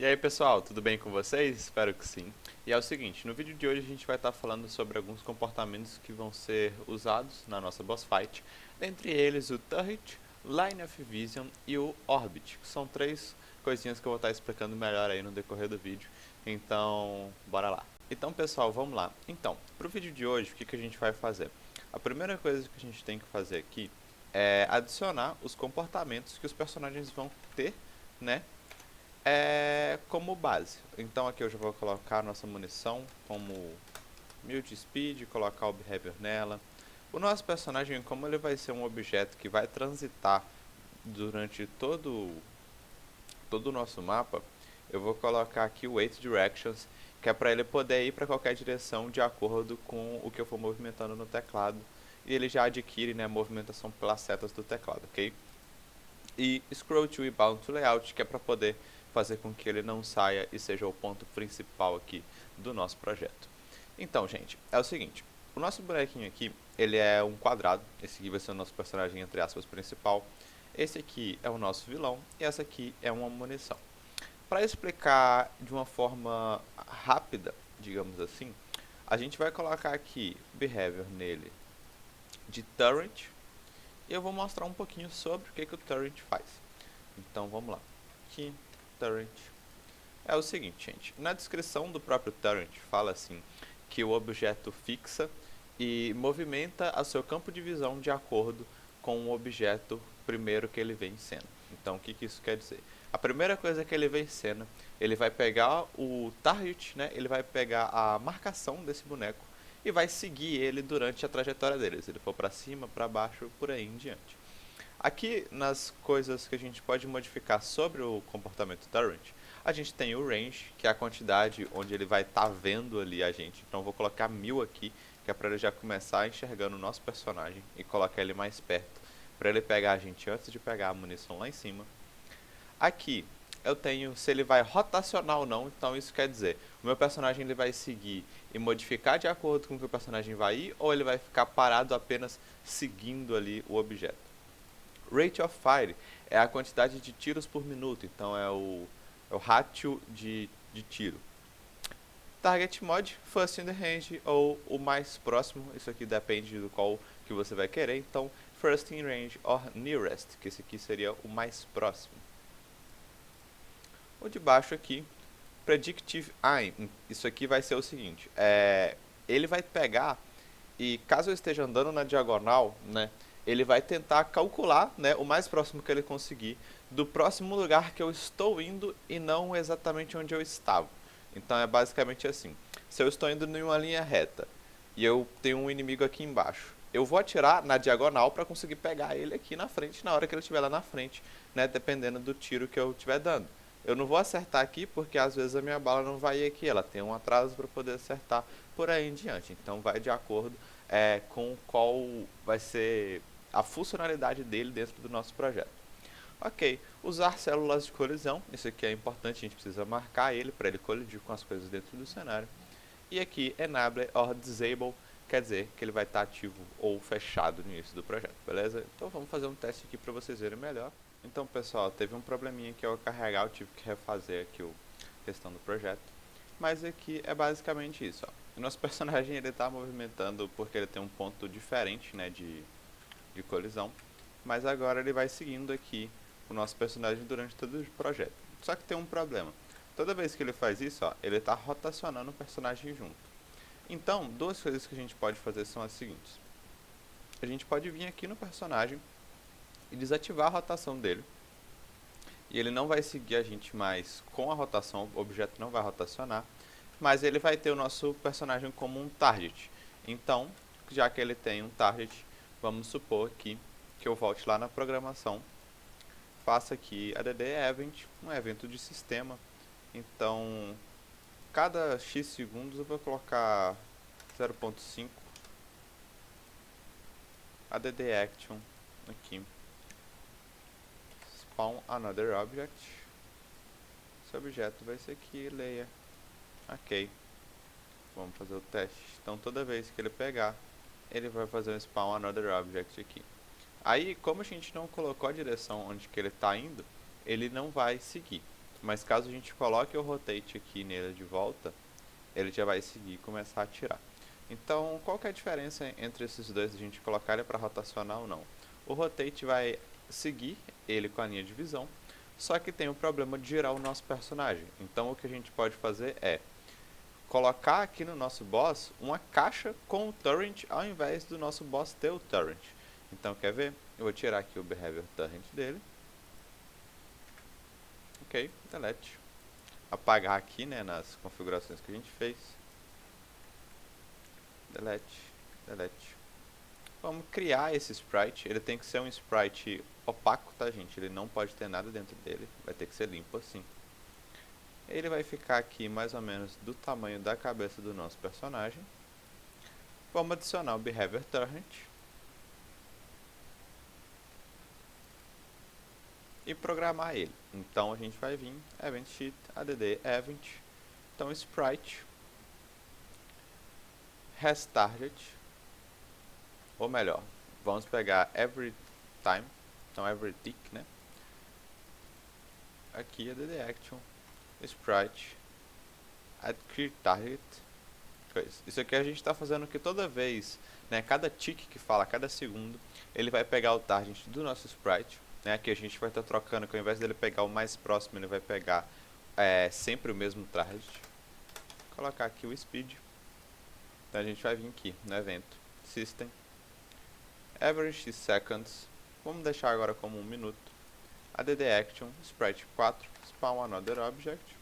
E aí pessoal, tudo bem com vocês? Espero que sim. E é o seguinte, no vídeo de hoje a gente vai estar falando sobre alguns comportamentos que vão ser usados na nossa boss fight, dentre eles o Turret, Line of Vision e o Orbit, que são três coisinhas que eu vou estar explicando melhor aí no decorrer do vídeo. Então, bora lá. Então pessoal, vamos lá. Então, para o vídeo de hoje, o que a gente vai fazer? A primeira coisa que a gente tem que fazer aqui é adicionar os comportamentos que os personagens vão ter, né, como base. Então aqui eu já vou colocar nossa munição como mute speed, colocar o behavior nela. O nosso personagem, como ele vai ser um objeto que vai transitar durante todo o nosso mapa, eu vou colocar aqui o Weight Directions, que é para ele poder ir para qualquer direção de acordo com o que eu for movimentando no teclado. E ele já adquire, né, a movimentação pelas setas do teclado, ok? E Scroll to e Bound to Layout, que é para poder fazer com que ele não saia e seja o ponto principal aqui do nosso projeto. Então, gente, é o seguinte, o nosso bonequinho aqui, ele é um quadrado, esse aqui vai ser o nosso personagem, entre aspas, principal, esse aqui é o nosso vilão e essa aqui é uma munição. Para explicar de uma forma rápida, digamos assim, a gente vai colocar aqui behavior nele de turret e eu vou mostrar um pouquinho sobre o que o turret faz. Então vamos lá. Aqui, turret. É o seguinte, gente. Na descrição do próprio turret fala assim que o objeto fixa e movimenta o seu campo de visão de acordo com o objeto primeiro que ele vê em cena. Então o que isso quer dizer? A primeira coisa que ele vê em cena, ele vai pegar o target, né? Ele vai pegar a marcação desse boneco e vai seguir ele durante a trajetória dele. Se ele for para cima, para baixo, por aí em diante. Aqui nas coisas que a gente pode modificar sobre o comportamento Turret, a gente tem o range, que é a quantidade onde ele vai estar vendo ali a gente. Então eu vou colocar 1000 aqui, que é para ele já começar enxergando o nosso personagem e colocar ele mais perto, para ele pegar a gente antes de pegar a munição lá em cima. Aqui eu tenho se ele vai rotacionar ou não, então isso quer dizer, o meu personagem ele vai seguir e modificar de acordo com o que o personagem vai ir, ou ele vai ficar parado apenas seguindo ali o objeto. Rate of Fire é a quantidade de tiros por minuto, então é o ratio de tiro. Target Mod, First in the Range ou o mais próximo, isso aqui depende do qual que você vai querer, então First in Range or Nearest, que esse aqui seria o mais próximo. O de baixo aqui, Predictive Aim, isso aqui vai ser o seguinte, ele vai pegar e caso eu esteja andando na diagonal, né, ele vai tentar calcular, né, o mais próximo que ele conseguir do próximo lugar que eu estou indo e não exatamente onde eu estava. Então é basicamente assim, se eu estou indo em uma linha reta e eu tenho um inimigo aqui embaixo, eu vou atirar na diagonal para conseguir pegar ele aqui na frente na hora que ele estiver lá na frente, né, dependendo do tiro que eu estiver dando. Eu não vou acertar aqui porque às vezes a minha bala não vai ir aqui, ela tem um atraso para poder acertar por aí em diante. Então vai de acordo com qual vai ser a funcionalidade dele dentro do nosso projeto. Ok, usar células de colisão, isso aqui é importante, a gente precisa marcar ele para ele colidir com as coisas dentro do cenário. E aqui, Enable or Disable, quer dizer que ele vai estar ativo ou fechado no início do projeto, beleza? Então vamos fazer um teste aqui para vocês verem melhor. Então pessoal, teve um probleminha que ao carregar eu tive que refazer aqui a questão do projeto. Mas aqui é basicamente isso, ó. O nosso personagem ele está movimentando porque ele tem um ponto diferente, né, de colisão. Mas agora ele vai seguindo aqui o nosso personagem durante todo o projeto. Só que tem um problema. Toda vez que ele faz isso, ó, ele está rotacionando o personagem junto. Então, duas coisas que a gente pode fazer são as seguintes. A gente pode vir aqui no personagem e desativar a rotação dele. E ele não vai seguir a gente mais com a rotação, o objeto não vai rotacionar, mas ele vai ter o nosso personagem como um target. Então, já que ele tem um target, vamos supor aqui que eu volte lá na programação, faça aqui add event, um evento de sistema. Então, cada x segundos eu vou colocar 0.5 add action aqui, spawn another object. Esse objeto vai ser aqui, leia. Ok, vamos fazer o teste. Então toda vez que ele pegar, ele vai fazer um spawn another object aqui. Aí, como a gente não colocou a direção onde que ele está indo, ele não vai seguir. mas caso a gente coloque o rotate aqui nele de volta, ele já vai seguir e começar a atirar. Então, qual que é a diferença entre esses dois, a gente colocar ele para rotacionar ou não? O rotate vai seguir ele com a linha de visão, só que tem o problema de girar o nosso personagem. Então, o que a gente pode fazer é colocar aqui no nosso boss uma caixa com o turret ao invés do nosso boss ter o turret. Então, quer ver? Eu vou tirar aqui o behavior turret dele. Ok, delete. Apagar aqui, né, nas configurações que a gente fez. Delete, delete. Vamos criar esse sprite. Ele tem que ser um sprite opaco, tá, gente? Ele não pode ter nada dentro dele. Vai ter que ser limpo assim. Ele vai ficar aqui mais ou menos do tamanho da cabeça do nosso personagem. Vamos adicionar o behavior turret. E programar ele. Então a gente vai vir event sheet add event. Então sprite has target, ou melhor, vamos pegar every time, então every tick, né? Aqui add action sprite add create target. Isso aqui a gente está fazendo que toda vez, né, cada tick que fala, cada segundo, ele vai pegar o target do nosso sprite. Né, que a gente vai estar trocando, que ao invés dele pegar o mais próximo, ele vai pegar sempre o mesmo target. Vou colocar aqui o speed. Então a gente vai vir aqui no evento system average seconds. Vamos deixar agora como 1 minuto. Add action sprite 4 spawn another object.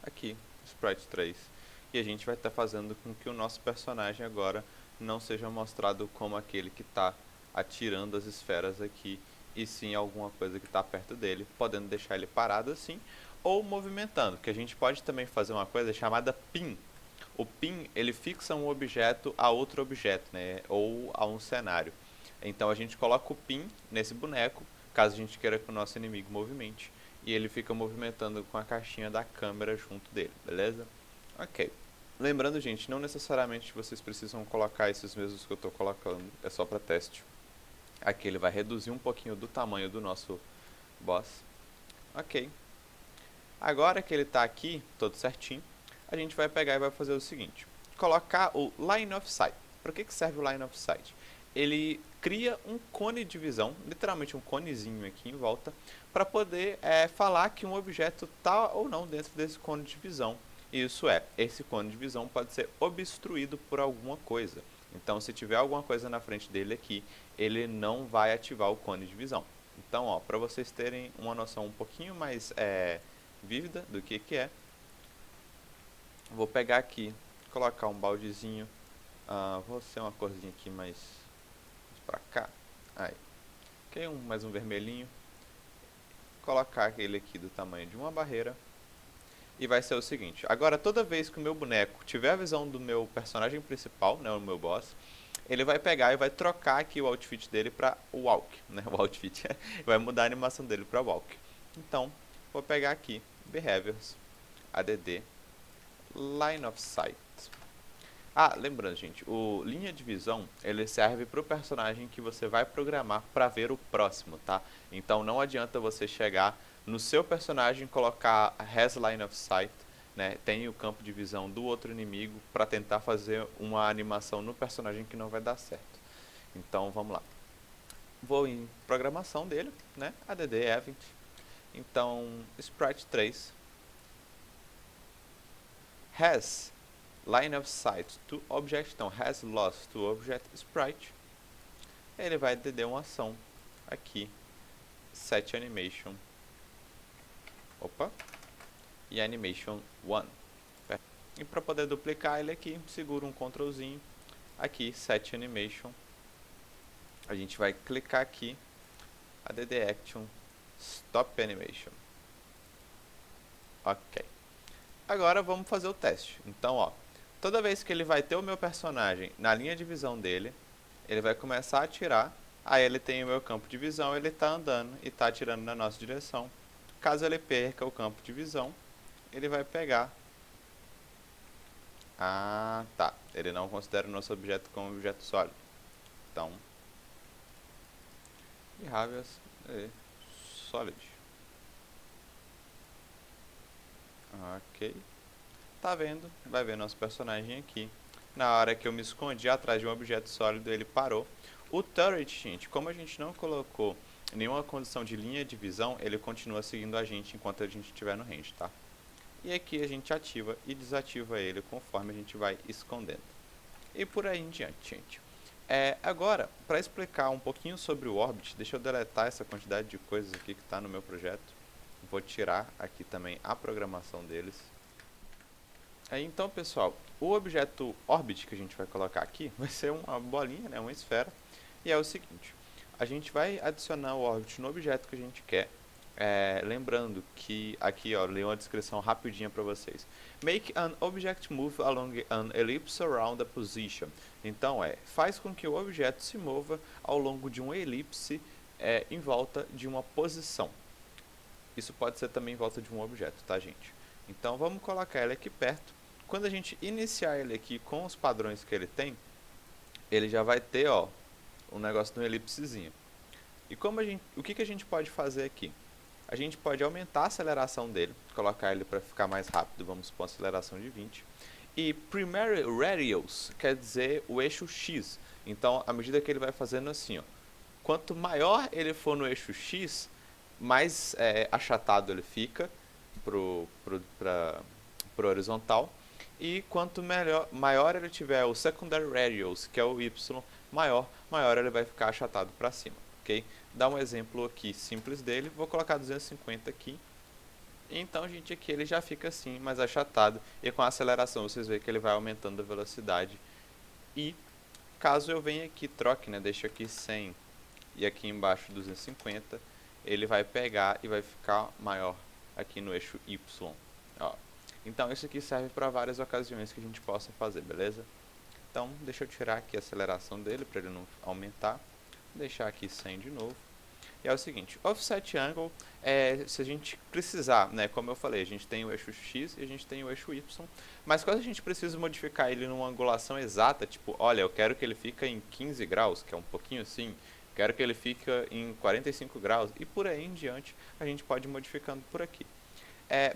Aqui sprite 3. E a gente vai estar fazendo com que o nosso personagem agora não seja mostrado como aquele que está atirando as esferas aqui, e sim alguma coisa que está perto dele, podendo deixar ele parado assim, ou movimentando, que a gente pode também fazer uma coisa chamada pin. O pin, ele fixa um objeto a outro objeto, né, ou a um cenário. Então a gente coloca o pin nesse boneco, caso a gente queira que o nosso inimigo movimente, e ele fica movimentando com a caixinha da câmera junto dele, beleza? Ok. Lembrando, gente, não necessariamente vocês precisam colocar esses mesmos que eu estou colocando, é só para teste. Aqui ele vai reduzir um pouquinho do tamanho do nosso boss. Ok. Agora que ele está aqui, todo certinho, a gente vai pegar e vai fazer o seguinte. Colocar o Line of Sight. Para que serve o Line of Sight? Ele cria um cone de visão, literalmente um conezinho aqui em volta, para poder falar que um objeto está ou não dentro desse cone de visão. Isso esse cone de visão pode ser obstruído por alguma coisa. Então, se tiver alguma coisa na frente dele aqui, ele não vai ativar o cone de visão. Então, ó, para vocês terem uma noção um pouquinho mais vívida do que é, vou pegar aqui, colocar um baldezinho, vou ser uma corzinha aqui mais para cá, aí, ok, mais um vermelhinho, colocar ele aqui do tamanho de uma barreira. E vai ser o seguinte, agora toda vez que o meu boneco tiver a visão do meu personagem principal, né, o meu boss, ele vai pegar e vai trocar aqui o outfit dele para o walk, né, o outfit, vai mudar a animação dele para walk. Então, vou pegar aqui, behaviors, add, line of sight. Lembrando, gente, o linha de visão, ele serve para o personagem que você vai programar para ver o próximo, tá? Então não adianta você chegar no seu personagem colocar has line of sight, né? Tem o campo de visão do outro inimigo para tentar fazer uma animação no personagem que não vai dar certo. Então vamos lá. Vou em programação dele, né? Add event. Então sprite 3 has line of sight to object, então has lost to object sprite. Ele vai add uma ação aqui, set animation, e animation 1. E para poder duplicar ele aqui, segura um Ctrlzinho, aqui set animation, a gente vai clicar aqui, add action, stop animation. Ok. Agora vamos fazer o teste. Então, ó, toda vez que ele vai ter o meu personagem na linha de visão dele, ele vai começar a atirar. Aí ele tem o meu campo de visão, ele está andando e está atirando na nossa direção. Caso ele perca o campo de visão, ele vai pegar. Tá. Ele não considera o nosso objeto como objeto sólido. Então, behaviors solid. Ok. Tá vendo? Vai ver nosso personagem aqui. Na hora que eu me escondi atrás de um objeto sólido, ele parou. O turret, gente, como a gente não colocou nenhuma condição de linha de visão, ele continua seguindo a gente enquanto a gente estiver no range, tá? E aqui a gente ativa e desativa ele conforme a gente vai escondendo. E por aí em diante, gente. Agora, para explicar um pouquinho sobre o Orbit, deixa eu deletar essa quantidade de coisas aqui que está no meu projeto. Vou tirar aqui também a programação deles. Então, pessoal, o objeto Orbit que a gente vai colocar aqui vai ser uma bolinha, né, uma esfera. E é o seguinte, a gente vai adicionar o Orbit no objeto que a gente quer. Lembrando que aqui, ó, eu leio uma descrição rapidinha para vocês. Make an object move along an ellipse around a position. Então, faz com que o objeto se mova ao longo de uma elipse em volta de uma posição. Isso pode ser também em volta de um objeto, tá, gente? Então, vamos colocar ele aqui perto. Quando a gente iniciar ele aqui com os padrões que ele tem, ele já vai ter, ó, um negócio de uma elipsezinha. E o que a gente pode fazer aqui? A gente pode aumentar a aceleração dele, colocar ele para ficar mais rápido, vamos supor, aceleração de 20. E primary radius quer dizer o eixo X. Então, à medida que ele vai fazendo assim, ó, quanto maior ele for no eixo X, mais achatado ele fica pro horizontal. E quanto maior ele tiver o secondary radius, que é o Y, maior ele vai ficar achatado para cima, ok? Dá um exemplo aqui simples dele, vou colocar 250 aqui. Então, gente, aqui ele já fica assim, mais achatado, e com a aceleração vocês veem que ele vai aumentando a velocidade. E caso eu venha aqui, troque, né, deixo aqui 100 e aqui embaixo 250, ele vai pegar e vai ficar maior aqui no eixo Y, ó. Então, isso aqui serve para várias ocasiões que a gente possa fazer, beleza? Então, deixa eu tirar aqui a aceleração dele para ele não aumentar. Vou deixar aqui 100 de novo. E é o seguinte, offset angle, se a gente precisar, né, como eu falei, a gente tem o eixo X e a gente tem o eixo Y, mas quando a gente precisa modificar ele numa angulação exata, tipo, olha, eu quero que ele fique em 15 graus, que é um pouquinho assim, quero que ele fique em 45 graus, e por aí em diante, a gente pode ir modificando por aqui.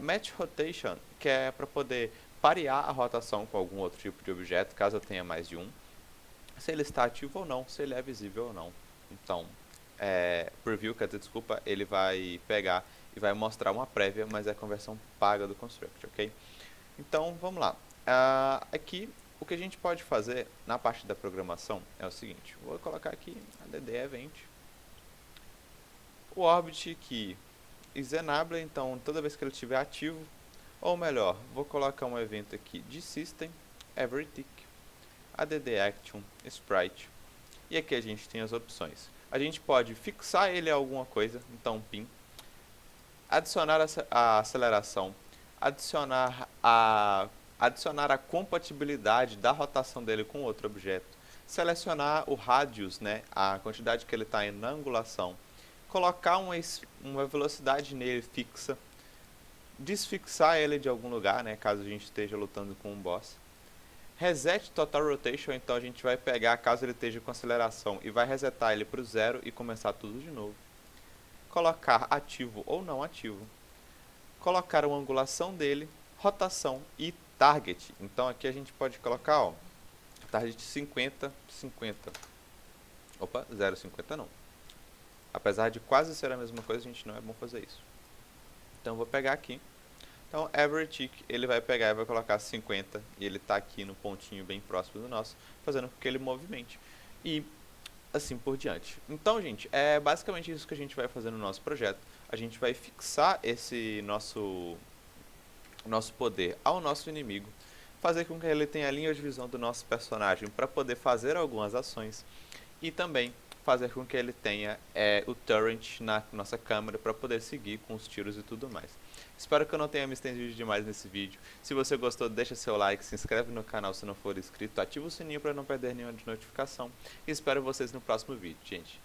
Match Rotation, que é para poder parear a rotação com algum outro tipo de objeto, caso eu tenha mais de um. Se ele está ativo ou não, se ele é visível ou não. Então, Preview, quer dizer, desculpa, ele vai pegar e vai mostrar uma prévia, mas é a conversão paga do Construct, ok? Então, vamos lá. Aqui, o que a gente pode fazer na parte da programação é o seguinte. Vou colocar aqui add event. O Orbit que enable, então toda vez que ele estiver ativo, ou melhor, vou colocar um evento aqui de System, EveryTick, add action, Sprite, e aqui a gente tem as opções. A gente pode fixar ele a alguma coisa, então pin, adicionar a aceleração, adicionar a compatibilidade da rotação dele com outro objeto, selecionar o radius, né, a quantidade que ele está na angulação, colocar uma velocidade nele fixa, desfixar ele de algum lugar, né, caso a gente esteja lutando com um boss. Reset Total Rotation, então a gente vai pegar, caso ele esteja com aceleração, e vai resetar ele para o 0 e começar tudo de novo. Colocar ativo ou não ativo. Colocar uma angulação dele, rotação e target. Então aqui a gente pode colocar, ó, target 50, 50. Opa, 0,50 não. Apesar de quase ser a mesma coisa, a gente não é bom fazer isso. Então eu vou pegar aqui. Então EveryTick, ele vai pegar e vai colocar 50, e ele está aqui no pontinho bem próximo do nosso, fazendo com que ele movimente. E assim por diante. Então, gente, é basicamente isso que a gente vai fazer no nosso projeto. A gente vai fixar esse nosso poder ao nosso inimigo, fazer com que ele tenha a linha de visão do nosso personagem para poder fazer algumas ações, e também fazer com que ele tenha o turret na nossa câmera para poder seguir com os tiros e tudo mais. Espero que eu não tenha me estendido demais nesse vídeo. Se você gostou, deixa seu like, se inscreve no canal se não for inscrito, ativa o sininho para não perder nenhuma notificação. E espero vocês no próximo vídeo, gente.